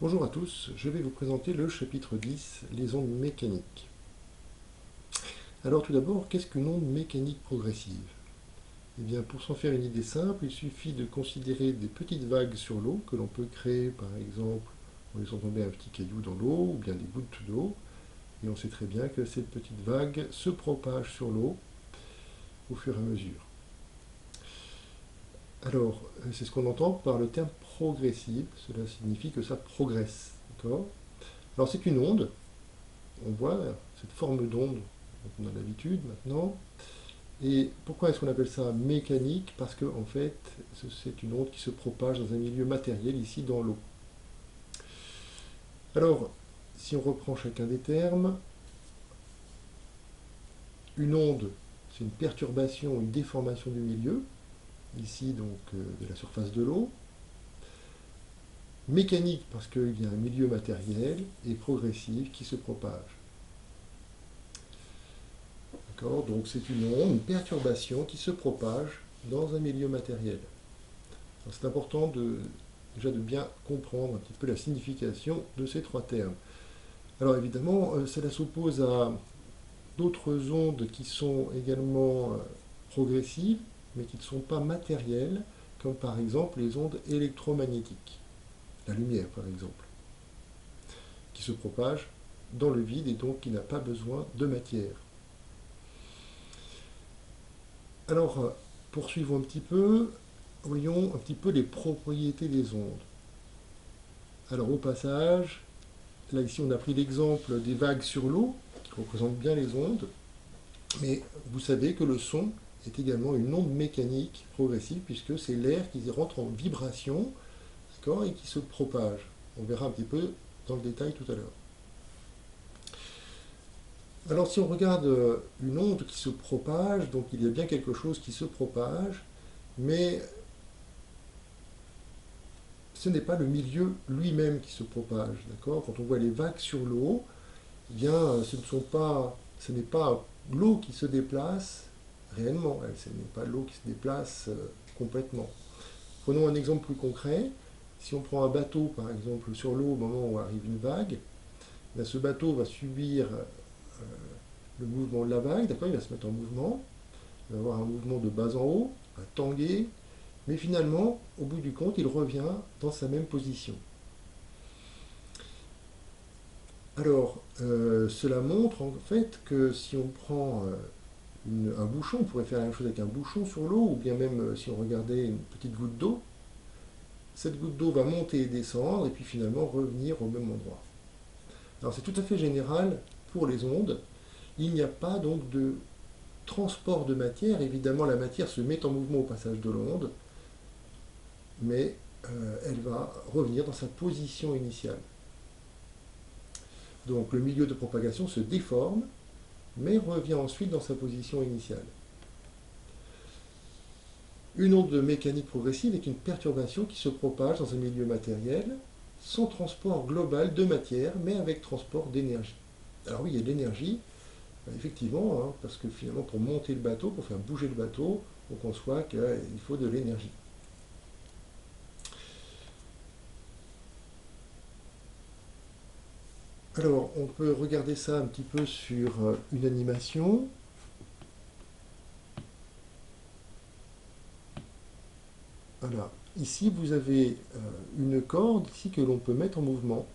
Bonjour à tous, je vais vous présenter le chapitre 10, les ondes mécaniques. Alors tout d'abord, qu'est-ce qu'une onde mécanique progressive? Eh bien, pour s'en faire une idée simple, il suffit de considérer des petites vagues sur l'eau que l'on peut créer par exemple en laissant tomber un petit caillou dans l'eau ou bien des gouttes d'eau. Et on sait très bien que ces petites vagues se propagent sur l'eau au fur et à mesure. Alors, c'est ce qu'on entend par le terme progressive, cela signifie que ça progresse. D'accord? Alors c'est une onde, on voit cette forme d'onde dont on a l'habitude maintenant. Et pourquoi est-ce qu'on appelle ça mécanique? Parce que en fait, c'est une onde qui se propage dans un milieu matériel, ici dans l'eau. Alors, si on reprend chacun des termes, une onde, c'est une perturbation, une déformation du milieu, ici donc de la surface de l'eau. Mécanique parce qu'il y a un milieu matériel, et progressive qui se propage. D'accord? Donc c'est une onde, une perturbation qui se propage dans un milieu matériel. C'est important déjà de bien comprendre un petit peu la signification de ces trois termes. Alors évidemment, cela s'oppose à d'autres ondes qui sont également progressives, mais qui ne sont pas matérielles, comme par exemple les ondes électromagnétiques, la lumière par exemple, qui se propage dans le vide et donc qui n'a pas besoin de matière. Alors, poursuivons un petit peu, voyons un petit peu les propriétés des ondes. Alors au passage, là ici on a pris l'exemple des vagues sur l'eau, qui représentent bien les ondes, mais vous savez que le son est également une onde mécanique progressive, puisque c'est l'air qui rentre en vibration, d'accord, et qui se propage. On verra un petit peu dans le détail tout à l'heure. Alors si on regarde une onde qui se propage, donc il y a bien quelque chose qui se propage, mais ce n'est pas le milieu lui-même qui se propage, d'accord? Quand on voit les vagues sur l'eau, eh bien, ce n'est pas l'eau qui se déplace réellement, ce n'est pas l'eau qui se déplace complètement. Prenons un exemple plus concret. Si on prend un bateau, par exemple, sur l'eau au moment où arrive une vague, là, ce bateau va subir le mouvement de la vague, d'accord? Il va se mettre en mouvement, il va avoir un mouvement de bas en haut, il va tanguer, mais finalement, au bout du compte, il revient dans sa même position. Alors, cela montre en fait que si on prend un bouchon, on pourrait faire la même chose avec un bouchon sur l'eau, ou bien même si on regardait une petite goutte d'eau, cette goutte d'eau va monter et descendre, et puis finalement revenir au même endroit. Alors c'est tout à fait général pour les ondes. Il n'y a pas donc de transport de matière. Évidemment, la matière se met en mouvement au passage de l'onde, mais elle va revenir dans sa position initiale. Donc le milieu de propagation se déforme, mais revient ensuite dans sa position initiale. Une onde mécanique progressive est une perturbation qui se propage dans un milieu matériel sans transport global de matière, mais avec transport d'énergie. Alors oui, il y a de l'énergie, effectivement, hein, parce que finalement pour monter le bateau, pour faire bouger le bateau, on conçoit qu'il faut de l'énergie. Alors, on peut regarder ça un petit peu sur une animation. Voilà. Ici, vous avez une corde ici que l'on peut mettre en mouvement.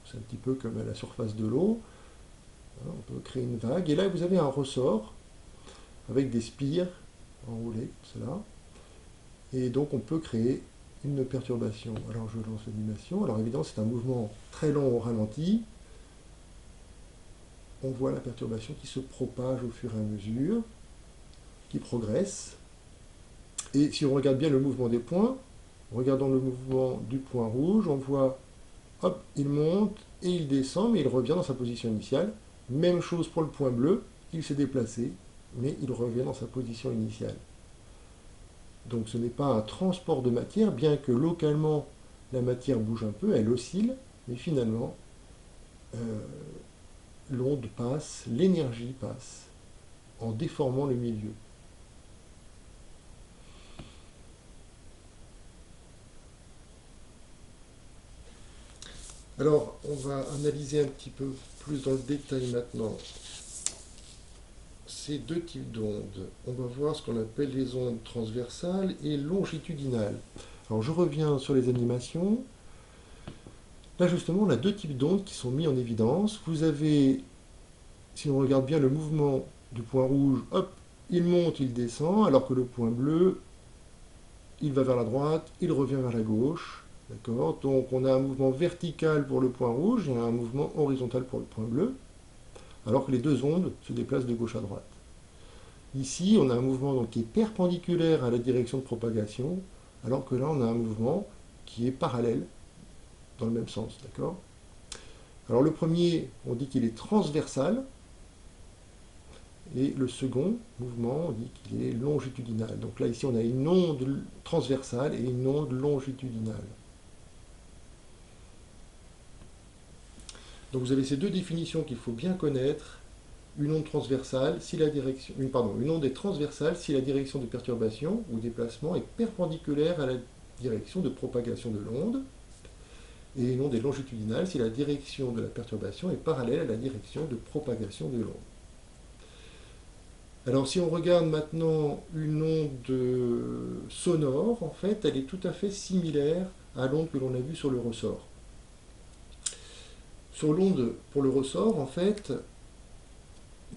C'est un petit peu comme à la surface de l'eau. On peut créer une vague. Et là, vous avez un ressort avec des spires enroulées, comme cela. Et donc, on peut créer une perturbation. Alors, je lance l'animation. Alors, évidemment, c'est un mouvement très lent au ralenti. On voit la perturbation qui se propage au fur et à mesure, qui progresse. Et si on regarde bien le mouvement des points, en regardant le mouvement du point rouge, on voit, hop, il monte et il descend, mais il revient dans sa position initiale. Même chose pour le point bleu, il s'est déplacé, mais il revient dans sa position initiale. Donc ce n'est pas un transport de matière, bien que localement la matière bouge un peu, elle oscille, mais finalement l'onde passe, l'énergie passe, en déformant le milieu. Alors, on va analyser un petit peu plus dans le détail maintenant ces deux types d'ondes. On va voir ce qu'on appelle les ondes transversales et longitudinales. Alors, je reviens sur les animations. Là, justement, on a deux types d'ondes qui sont mis en évidence. Vous avez, si on regarde bien le mouvement du point rouge, hop, il monte, il descend, alors que le point bleu, il va vers la droite, il revient vers la gauche. D'accord? Donc, on a un mouvement vertical pour le point rouge et un mouvement horizontal pour le point bleu, alors que les deux ondes se déplacent de gauche à droite. Ici, on a un mouvement donc, qui est perpendiculaire à la direction de propagation, alors que là, on a un mouvement qui est parallèle dans le même sens. D'accord? Alors le premier, on dit qu'il est transversal, et le second mouvement, on dit qu'il est longitudinal. Donc là, ici, on a une onde transversale et une onde longitudinale. Donc vous avez ces deux définitions qu'il faut bien connaître. Une onde transversale, si la direction, une onde est transversale si la direction de perturbation ou déplacement est perpendiculaire à la direction de propagation de l'onde. Et une onde est longitudinale si la direction de la perturbation est parallèle à la direction de propagation de l'onde. Alors si on regarde maintenant une onde sonore, en fait, elle est tout à fait similaire à l'onde que l'on a vue sur le ressort. Sur l'onde pour le ressort, en fait,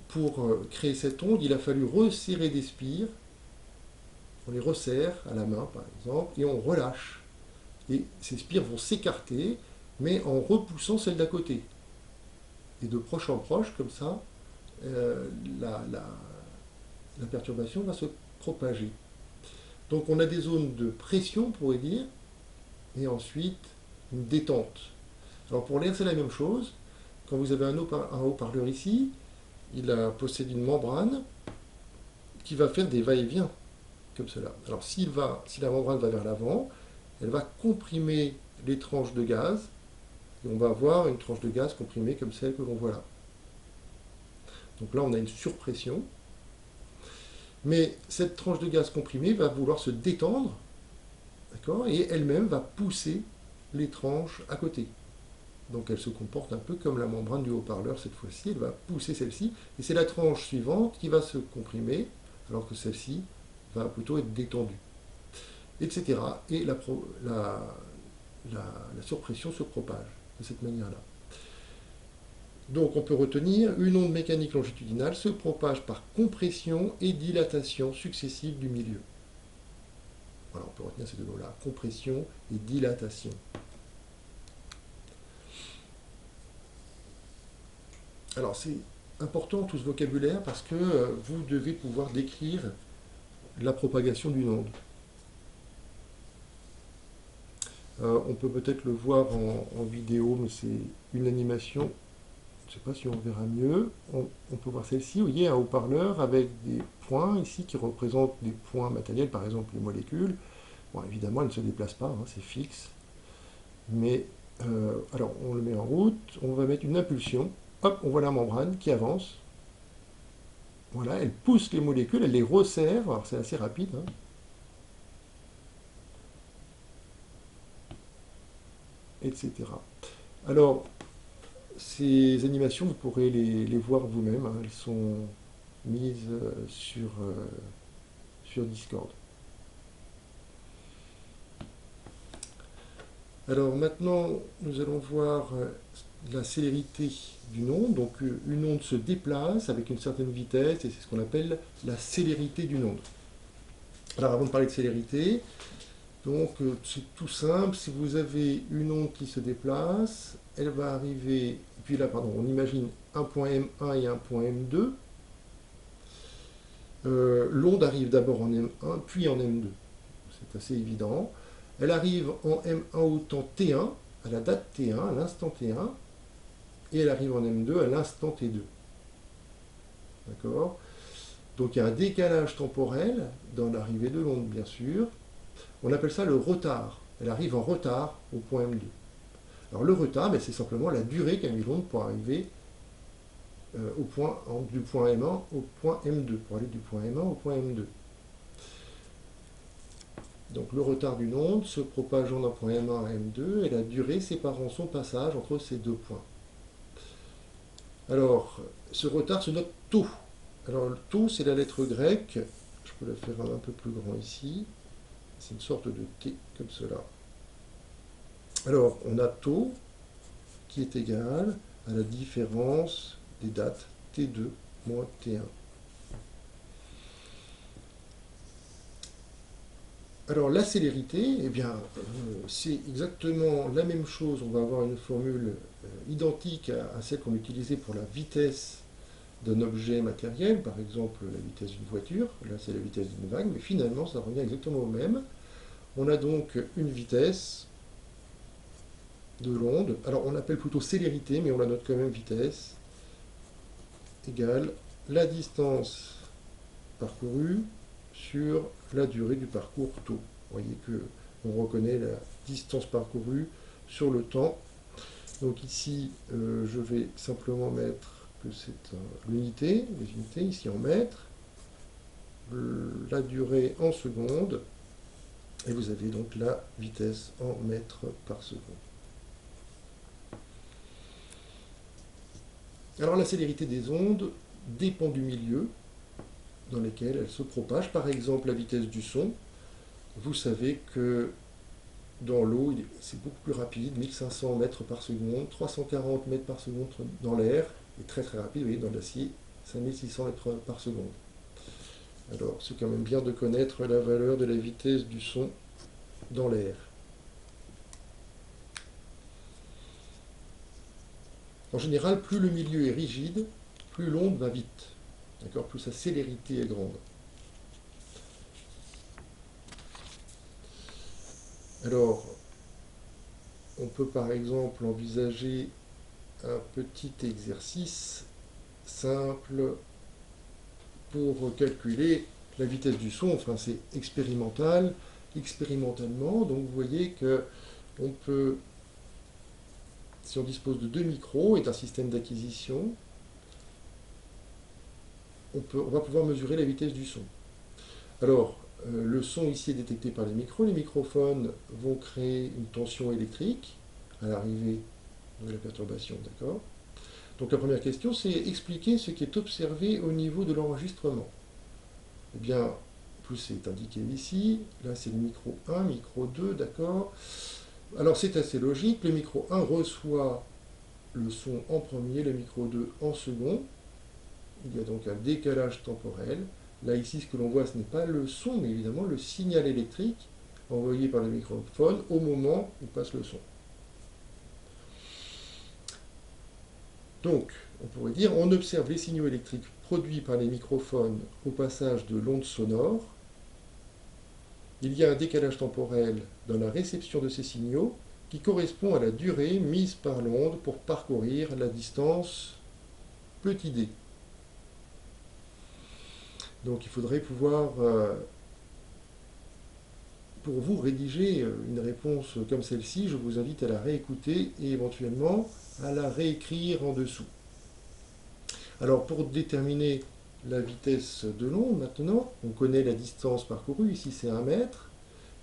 pour créer cette onde, il a fallu resserrer des spires. On les resserre à la main, par exemple, et on relâche. Et ces spires vont s'écarter, mais en repoussant celles d'à côté. Et de proche en proche, comme ça, la perturbation va se propager. Donc on a des zones de pression, on pourrait dire, et ensuite une détente. Alors pour l'air, c'est la même chose. Quand vous avez un haut-parleur ici, il possède une membrane qui va faire des va-et-vient, comme cela. Alors si la membrane va vers l'avant, elle va comprimer les tranches de gaz, et on va avoir une tranche de gaz comprimée comme celle que l'on voit là. Donc là, on a une surpression. Mais cette tranche de gaz comprimée va vouloir se détendre, d'accord, et elle-même va pousser les tranches à côté. Donc elle se comporte un peu comme la membrane du haut-parleur cette fois-ci, elle va pousser celle-ci, et c'est la tranche suivante qui va se comprimer, alors que celle-ci va plutôt être détendue, etc. Et la surpression se propage de cette manière-là. Donc on peut retenir, une onde mécanique longitudinale se propage par compression et dilatation successives du milieu. Voilà, on peut retenir ces deux mots-là, compression et dilatation. Alors c'est important tout ce vocabulaire parce que vous devez pouvoir décrire la propagation d'une onde. On peut peut-être le voir en vidéo, mais c'est une animation. Je ne sais pas si on verra mieux. On peut voir celle-ci, vous voyez, un haut-parleur avec des points ici qui représentent des points matériels, par exemple les molécules. Bon, évidemment, elles ne se déplacent pas, hein, c'est fixe. Mais, alors, on le met en route, on va mettre une impulsion. Hop, on voit la membrane qui avance. Voilà, elle pousse les molécules, elle les resserre. Alors, c'est assez rapide. Hein. Etc. Alors, ces animations, vous pourrez les voir vous-même. Hein. Elles sont mises sur Discord. Alors maintenant, nous allons voir la célérité d'une onde. Donc une onde se déplace avec une certaine vitesse et c'est ce qu'on appelle la célérité d'une onde. Alors avant de parler de célérité, donc c'est tout simple. Si vous avez une onde qui se déplace, elle va arriver, et puis là, pardon, on imagine un point M1 et un point M2. L'onde arrive d'abord en M1, puis en M2. C'est assez évident. Elle arrive en M1 au temps T1, à la date T1, à l'instant T1, et elle arrive en M2 à l'instant T2. D'accord? Donc il y a un décalage temporel dans l'arrivée de l'onde, bien sûr. On appelle ça le retard. Elle arrive en retard au point M2. Alors le retard, c'est simplement la durée qu'a mis l'onde pour arriver du point M1 au point M2, pour aller du point M1 au point M2. Donc le retard d'une onde se propageant d'un point M1 à M2 et la durée séparant son passage entre ces deux points. Alors, ce retard se note tau. Alors le tau, c'est la lettre grecque. Je peux la faire un peu plus grand ici. C'est une sorte de T comme cela. Alors, on a tau qui est égal à la différence des dates T2 moins T1. Alors la célérité, eh bien, c'est exactement la même chose. On va avoir une formule identique à celle qu'on utilisait pour la vitesse d'un objet matériel, par exemple la vitesse d'une voiture. Là, c'est la vitesse d'une vague, mais finalement, ça revient exactement au même. On a donc une vitesse de l'onde. Alors, on l'appelle plutôt célérité, mais on la note quand même vitesse, égale la distance parcourue sur la durée du parcours tau. Vous voyez que on reconnaît la distance parcourue sur le temps. Donc ici, je vais simplement mettre que c'est l'unité, les unités ici en mètres, la durée en secondes, et vous avez donc la vitesse en mètres par seconde. Alors la célérité des ondes dépend du milieu dans lequel elles se propagent. Par exemple, la vitesse du son. Vous savez que dans l'eau, c'est beaucoup plus rapide, 1500 mètres par seconde, 340 mètres par seconde dans l'air, et très très rapide, vous voyez, dans l'acier, 5600 mètres par seconde. Alors, c'est quand même bien de connaître la valeur de la vitesse du son dans l'air. En général, plus le milieu est rigide, plus l'onde va vite. D'accord, plus sa célérité est grande. Alors, on peut par exemple envisager un petit exercice simple pour calculer la vitesse du son. Enfin, c'est expérimental. Expérimentalement, donc vous voyez que on peut, si on dispose de 2 micros et d'un système d'acquisition, on va pouvoir mesurer la vitesse du son. Alors, le son ici est détecté par les micros. Les microphones vont créer une tension électrique à l'arrivée de la perturbation, d'accord? Donc la première question, c'est expliquer ce qui est observé au niveau de l'enregistrement. Eh bien, plus c'est indiqué ici, là c'est le micro 1, micro 2, d'accord? Alors c'est assez logique, le micro 1 reçoit le son en premier, le micro 2 en second. Il y a donc un décalage temporel. Là ici, ce que l'on voit, ce n'est pas le son, mais évidemment le signal électrique envoyé par le microphone au moment où passe le son. Donc, on pourrait dire, on observe les signaux électriques produits par les microphones au passage de l'onde sonore. Il y a un décalage temporel dans la réception de ces signaux qui correspond à la durée mise par l'onde pour parcourir la distance petit d. Donc il faudrait pouvoir, pour vous, rédiger une réponse comme celle-ci. Je vous invite à la réécouter et éventuellement à la réécrire en dessous. Alors pour déterminer la vitesse de l'onde maintenant, on connaît la distance parcourue, ici c'est 1 mètre,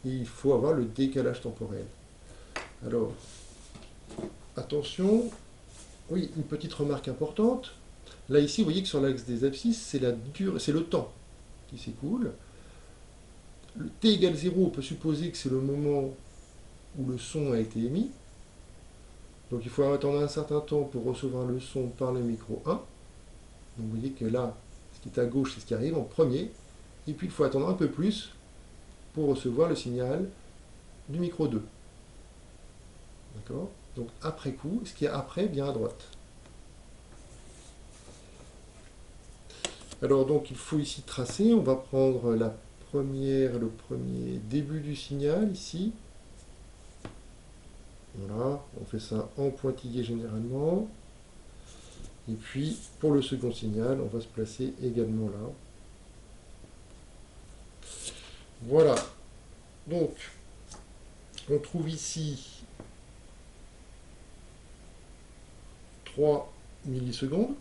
et il faut avoir le décalage temporel. Alors, attention, oui, une petite remarque importante. Là ici, vous voyez que sur l'axe des abscisses, c'est le temps qui s'écoule. Le t égale 0, on peut supposer que c'est le moment où le son a été émis. Donc il faut attendre un certain temps pour recevoir le son par le micro 1. Donc vous voyez que là, ce qui est à gauche, c'est ce qui arrive en premier. Et puis il faut attendre un peu plus pour recevoir le signal du micro 2. D'accord? Donc après coup, ce qui est après vient à droite. Alors donc il faut ici tracer, on va prendre le premier début du signal ici. Voilà, on fait ça en pointillé généralement. Et puis pour le second signal, on va se placer également là. Voilà. Donc on trouve ici 3 millisecondes.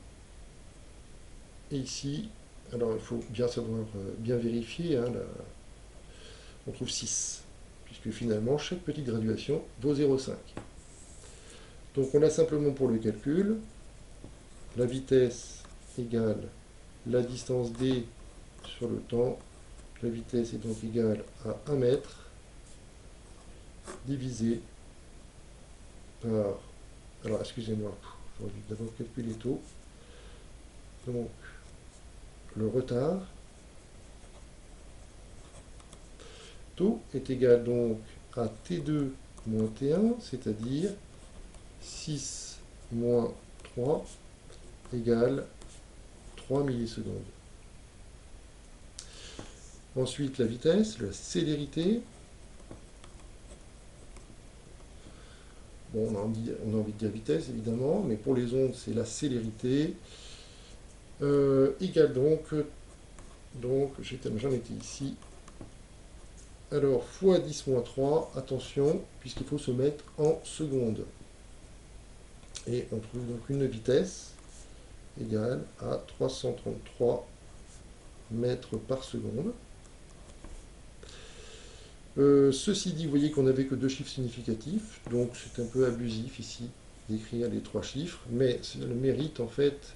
Et ici, alors il faut bien savoir, bien vérifier, hein, on trouve 6, puisque finalement chaque petite graduation vaut 0,5. Donc on a simplement pour le calcul la vitesse égale la distance d sur le temps. La vitesse est donc égale à 1 mètre divisé par... Alors excusez-moi, j'aurais dû d'abord calculer tôt. Donc le retard. Taux est égal donc à T2 moins T1, c'est-à-dire 6 moins 3 égale 3 millisecondes. Ensuite, la vitesse, la célérité. Bon, on a envie de dire vitesse, évidemment, mais pour les ondes, c'est la célérité. Égale donc j'en étais ici. Alors, fois 10 moins 3, attention, puisqu'il faut se mettre en secondes. Et on trouve donc une vitesse égale à 333 mètres par seconde. Ceci dit, vous voyez qu'on n'avait que 2 chiffres significatifs, donc c'est un peu abusif ici d'écrire les 3 chiffres, mais c'est le mérite en fait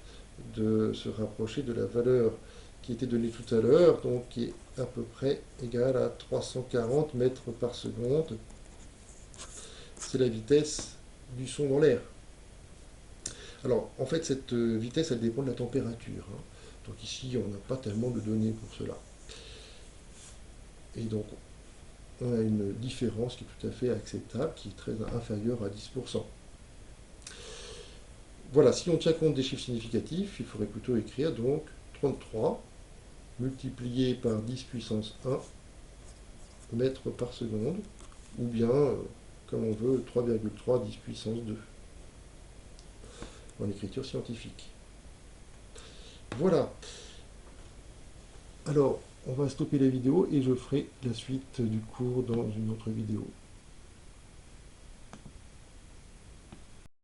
de se rapprocher de la valeur qui était donnée tout à l'heure, donc qui est à peu près égale à 340 mètres par seconde. C'est la vitesse du son dans l'air. Alors, en fait, cette vitesse, elle dépend de la température. Hein. Donc ici, on n'a pas tellement de données pour cela. Et donc, on a une différence qui est tout à fait acceptable, qui est très inférieure à 10%. Voilà, si on tient compte des chiffres significatifs, il faudrait plutôt écrire donc 33 multiplié par 10 puissance 1 mètres par seconde, ou bien, comme on veut, 3,3 10 puissance 2 en écriture scientifique. Voilà. Alors, on va stopper la vidéo et je ferai la suite du cours dans une autre vidéo.